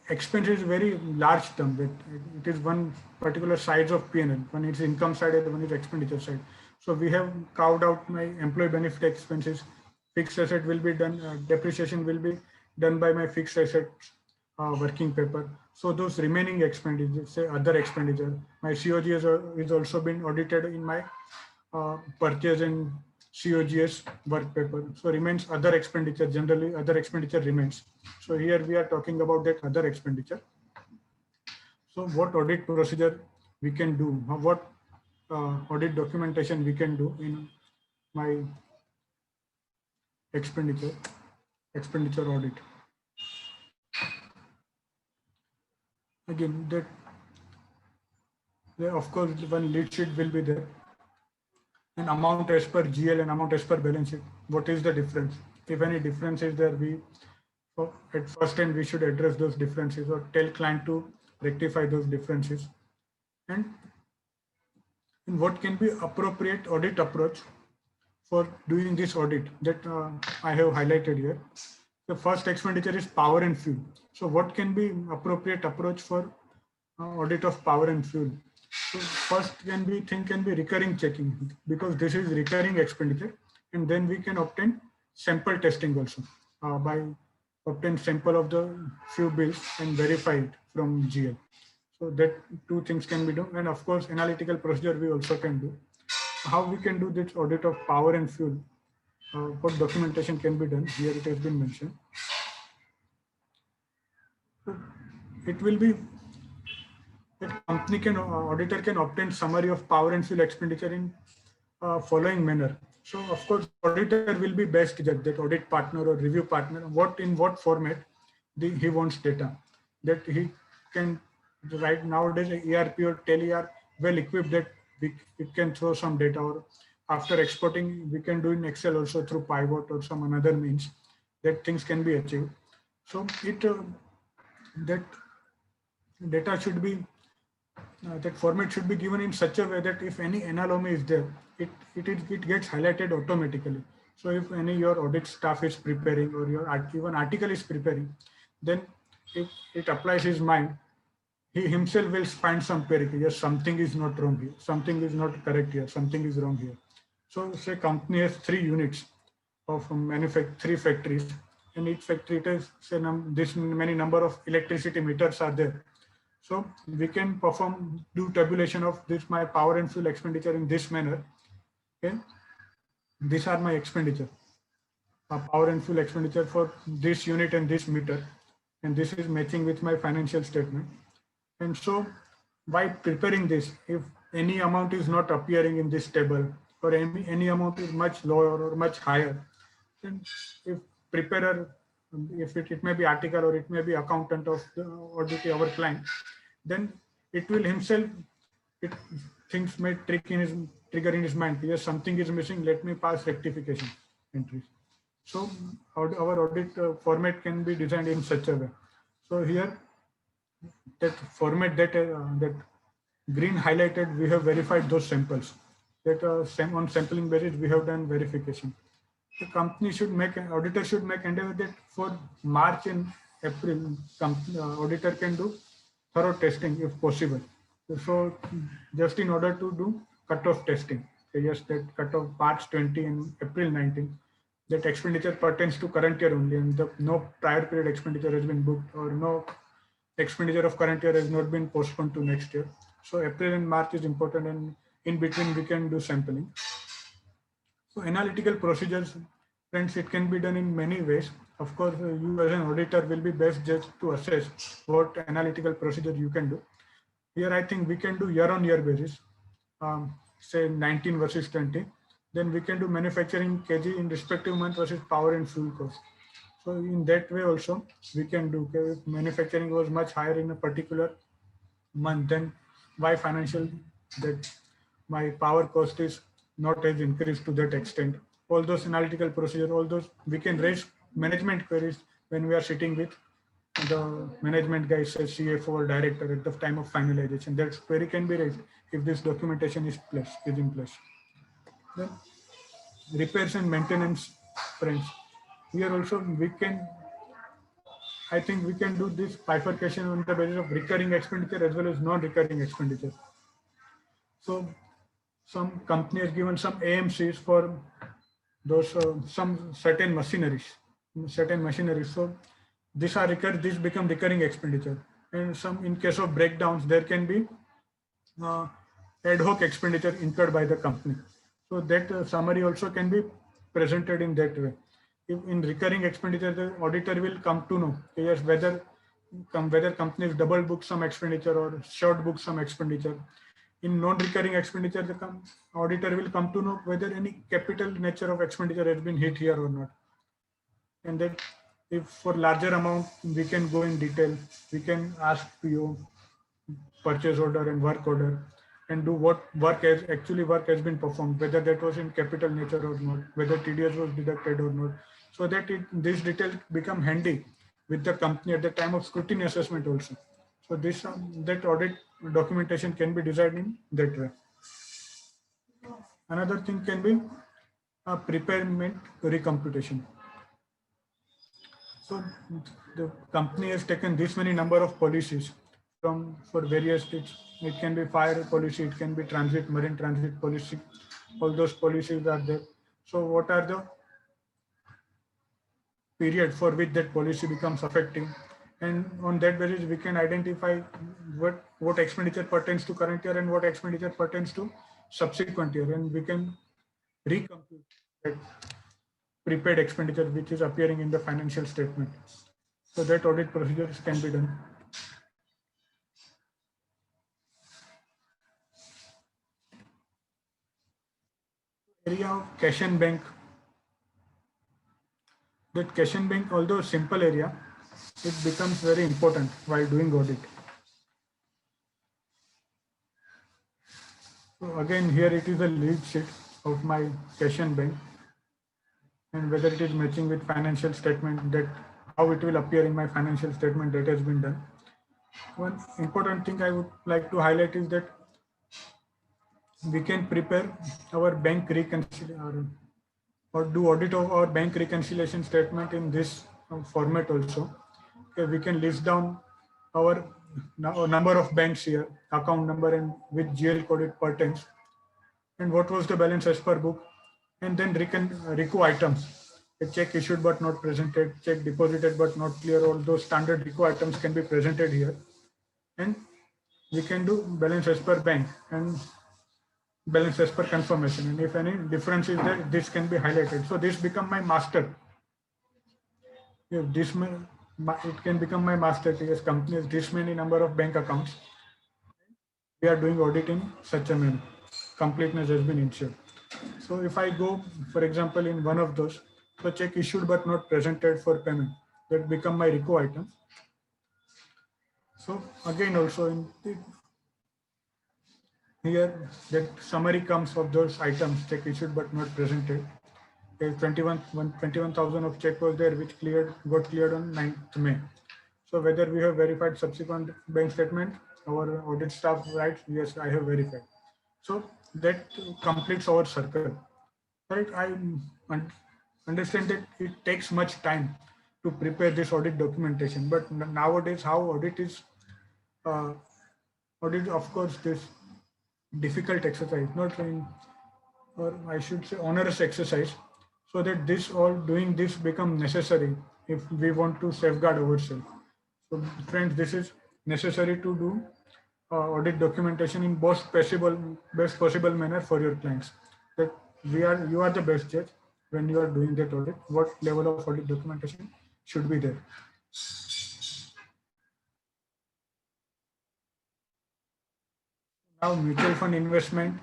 expense is very large term. It is one particular sides of P&L. One is income side and one is expenditure side. So we have carved out my employee benefit expenses. Fixed asset will be done. Depreciation will be done by my fixed asset working paper. So those remaining expenditures, say other expenditure, my COGS is also been audited in my purchase and COGS work paper. So remains other expenditure, generally other expenditure remains. So here we are talking about that other expenditure. So what audit procedure we can do, what audit documentation we can do in my expenditure audit. Again, that of course one lead sheet will be there. An amount as per GL and amount as per balance sheet. What is the difference? If any difference is there, we at first end we should address those differences or tell client to rectify those differences. And what can be appropriate audit approach for doing this audit that I have highlighted here. The first expenditure is power and fuel. So what can be appropriate approach for audit of power and fuel? So first can be recurring checking, because this is recurring expenditure, and then we can obtain sample testing also by obtain sample of the few bills and verify it from GL. So that two things can be done, and of course analytical procedure we also can do. How we can do this audit of power and fuel? What documentation can be done? Here it has been mentioned. So it will be that company can auditor can obtain summary of power and fuel expenditure in following manner. So of course auditor will be best judge, that audit partner or review partner, in what format he wants data, that he can write. Nowadays ERP or TeleR well equipped that it can throw some data, or after exporting we can do in Excel also through pivot or some another means that things can be achieved. So that data should be that format should be given in such a way that if any anomaly is there, it gets highlighted automatically. So if any your audit staff is preparing or your even article is preparing, then if it applies his mind, he himself will find some period. Yes, something is not wrong here, something is not correct here, something is wrong here. So say company has 3 units of 3 factories, and each factory has say this many number of electricity meters are there. So we can do tabulation of this my power and fuel expenditure in this manner. Okay, these are my expenditure, power and fuel expenditure for this unit and this meter, and this is matching with my financial statement. And so by preparing this, if any amount is not appearing in this table, or any amount is much lower or much higher, then if preparer, if it may be article or it may be accountant of the audit our client, then it will himself, things may trigger in his mind, yes, something is missing, let me pass rectification. entries. So our audit format can be designed in such a way. So here, that format that green highlighted, we have verified those samples. That on sampling basis, we have done verification. The company should make, auditor should make endeavor that for March and April, auditor can do thorough testing if possible. So just in order to do cutoff testing, so yes, that cutoff March 20 and April 19, that expenditure pertains to current year only, and no prior period expenditure has been booked, or no expenditure of current year has not been postponed to next year. So April and March is important, and in between we can do sampling. So analytical procedures, friends, it can be done in many ways. Of course, you as an auditor will be best judged to assess what analytical procedure you can do. Here, I think we can do year-on-year basis, say 19 versus 20. Then we can do manufacturing kg in respective month versus power and fuel cost. So in that way also we can do, if manufacturing was much higher in a particular month, then why financial that my power cost is not as increased to that extent. All those analytical procedure, all those we can raise management queries when we are sitting with the management guy, says CFO or director at the time of finalization. That query can be raised if this documentation is in place. Then repairs and maintenance, friends. Here also we can, I think we can do this bifurcation on the basis of recurring expenditure as well as non-recurring expenditure. So some company has given some AMCs for those some certain machineries. So these become recurring expenditure. And some, in case of breakdowns, there can be ad hoc expenditure incurred by the company. So that summary also can be presented in that way. If in recurring expenditure, the auditor will come to know, yes, whether companies double book some expenditure or short book some expenditure. In non-recurring expenditure, the auditor will come to know whether any capital nature of expenditure has been hit here or not. And then if for larger amount, we can go in detail. We can ask PO, purchase order and work order, and do what work has been performed, whether that was in capital nature or not, whether TDS was deducted or not, so that this detail become handy with the company at the time of scrutiny assessment also. So this that audit documentation can be designed in that way. Another thing can be a preparation recomputation. So the company has taken this many number of policies for various states. It can be fire policy, it can be marine transit policy. All those policies are there. So what are the period for which that policy becomes effective? And on that basis, we can identify what expenditure pertains to current year and what expenditure pertains to subsequent year. And we can recompute that prepaid expenditure which is appearing in the financial statement. So that audit procedures can be done. Area of cash and bank. That cash and bank, although simple area, it becomes very important while doing audit. So again, here it is a lead sheet of my cash and bank, and whether it is matching with financial statement, that how it will appear in my financial statement, that has been done. One important thing I would like to highlight is that we can prepare our bank reconciliation or do audit of our bank reconciliation statement in this format also. Okay, we can list down our number of banks here, account number and which GL code it pertains, and what was the balance as per book, and then RECO items. A check issued but not presented, check deposited but not clear, all those standard RECO items can be presented here. And we can do balance as per bank and balance as per confirmation. And if any difference is there, this can be highlighted. So this become my master. If this it can become my master. Yes, company has this many number of bank accounts. We are doing audit in such a manner. Completeness has been ensured. So if I go, for example, in one of those, so check issued but not presented for payment, that become my RECO item. So again, also in here, that summary comes of those items, check issued but not presented. 21,000 of check was there, which got cleared on 9th May. So whether we have verified subsequent bank statement, our audit staff writes, yes, I have verified. So that completes our circle. Right? I understand that it takes much time to prepare this audit documentation, but nowadays how audit is, audit of course this difficult exercise, not in, or I should say onerous exercise, so that doing this become necessary if we want to safeguard ourselves. So friends, this is necessary to do audit documentation in best possible manner for your clients. That you are the best judge when you are doing that audit, what level of audit documentation should be there. Now mutual fund investment,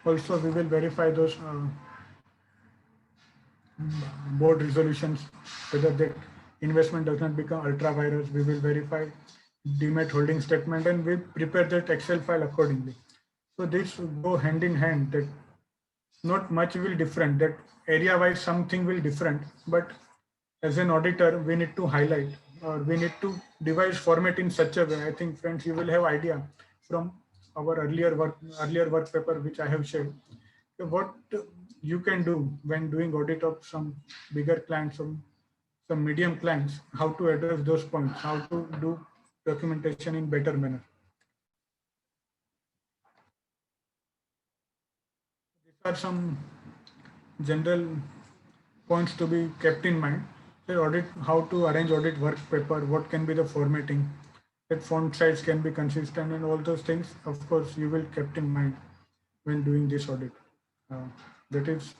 also we will verify those board resolutions, whether that investment does not become ultra virus. We will verify demat holding statement and we prepare that Excel file accordingly. So this go hand in hand, that not much will different, that area wise something will different, but as an auditor we need to highlight, or we need to devise format in such a way. I think friends, you will have idea from our earlier work paper which I have shared, what you can do when doing audit of some bigger clients, some medium clients, how to address those points, how to do documentation in better manner. These are some general points to be kept in mind. The audit, how to arrange audit work paper, what can be the formatting, that font size can be consistent, and all those things, of course, you will kept in mind when doing this audit. That is.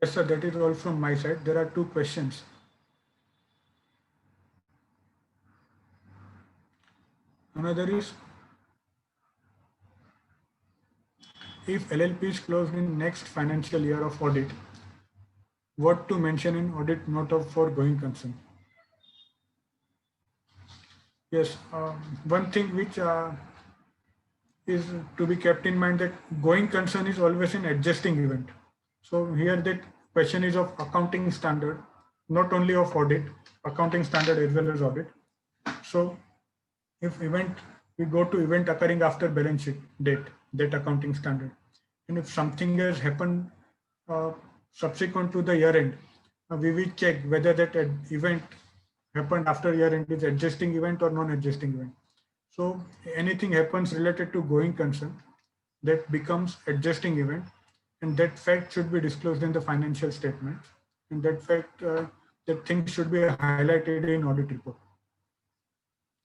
Yes, sir, that is all from my side. There are two questions. Another is, if LLP is closed in next financial year of audit, what to mention in audit note of for going concern? Yes, one thing which is to be kept in mind, that going concern is always an adjusting event. So here that question is of accounting standard, not only of audit, accounting standard as well as audit. So if we go to event occurring after balance sheet date, that accounting standard, and if something has happened subsequent to the year end, we will check whether that event happened after year end is adjusting event or non-adjusting event. So anything happens related to going concern, that becomes adjusting event, and that fact should be disclosed in the financial statement, and that fact, that thing should be highlighted in audit report.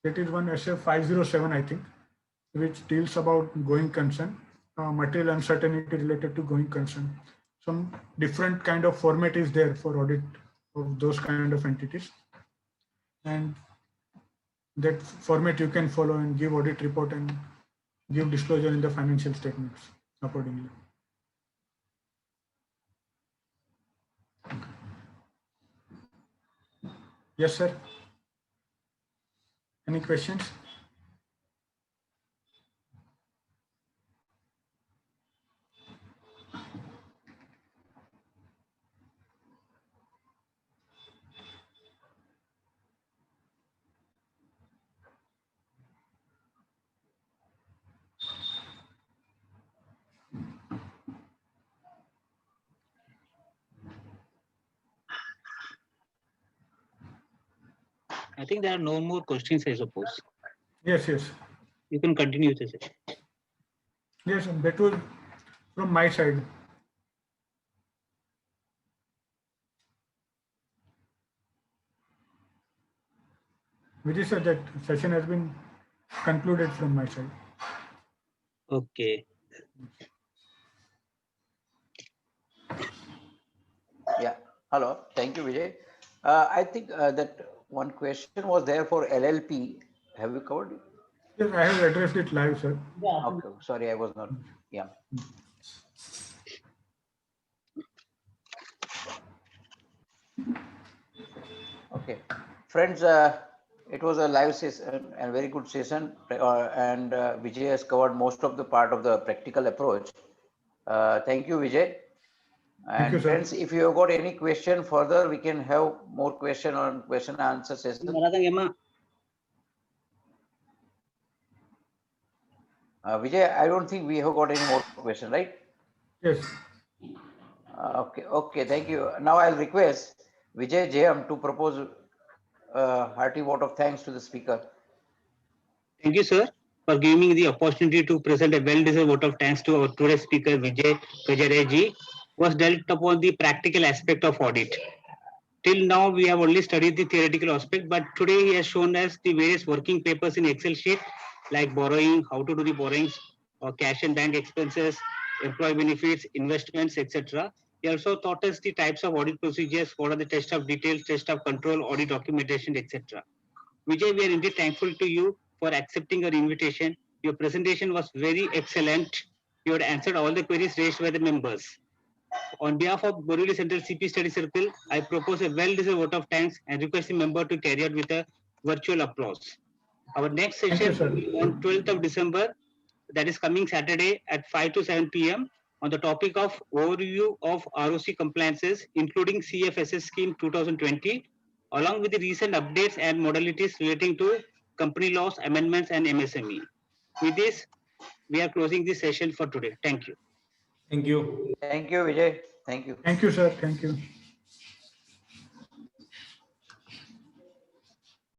That is one SF 507, I think, which deals about going concern, material uncertainty related to going concern. Some different kind of format is there for audit of those kind of entities. And that format you can follow and give audit report and give disclosure in the financial statements accordingly. Yes, sir. Any questions? I think there are no more questions, I suppose. Yes, yes. You can continue with it. Yes, that was from my side. Vijay sir, that session has been concluded from my side. Okay. Yeah. Hello. Thank you, Vijay. I think that one question was there for LLP. Have you covered it? Yes, I have addressed it live, sir. Okay. Sorry, I was not. Yeah. Okay. Friends, It was a live session and very good session, and Vijay has covered most of the part of the practical approach. Thank you, Vijay. Thank you, And sir. friends, if you have got any question further, we can have more question and answer session. Vijay, I don't think we have got any more question, right? Yes. Okay, thank you. Now I'll request Vijay Jayam to propose a hearty vote of thanks to the speaker. Thank you, sir, for giving me the opportunity to present a well-deserved vote of thanks to our today's speaker, Vijay Kajareji, who has dealt upon the practical aspect of audit. Till now, we have only studied the theoretical aspect, but today he has shown us the various working papers in Excel sheet, like borrowing, how to do the borrowings, or cash and bank expenses, employee benefits, investments, etc. He also taught us the types of audit procedures, what are the test of details, test of control, audit documentation, etc. Vijay, we are indeed thankful to you for accepting our invitation. Your presentation was very excellent. You had answered all the queries raised by the members. On behalf of Borivali Central CP Study Circle, I propose a well-deserved vote of thanks and request the member to carry out with a virtual applause. Our next Thank you, session sir. will be on 12th of December, that is coming Saturday at 5 to 7 p.m. on the topic of overview of ROC compliances, including CFSS scheme 2020, along with the recent updates and modalities relating to company laws, amendments, and MSME. With this, we are closing this session for today. Thank you. Thank you. Thank you, Vijay. Thank you. Thank you, sir. Thank you.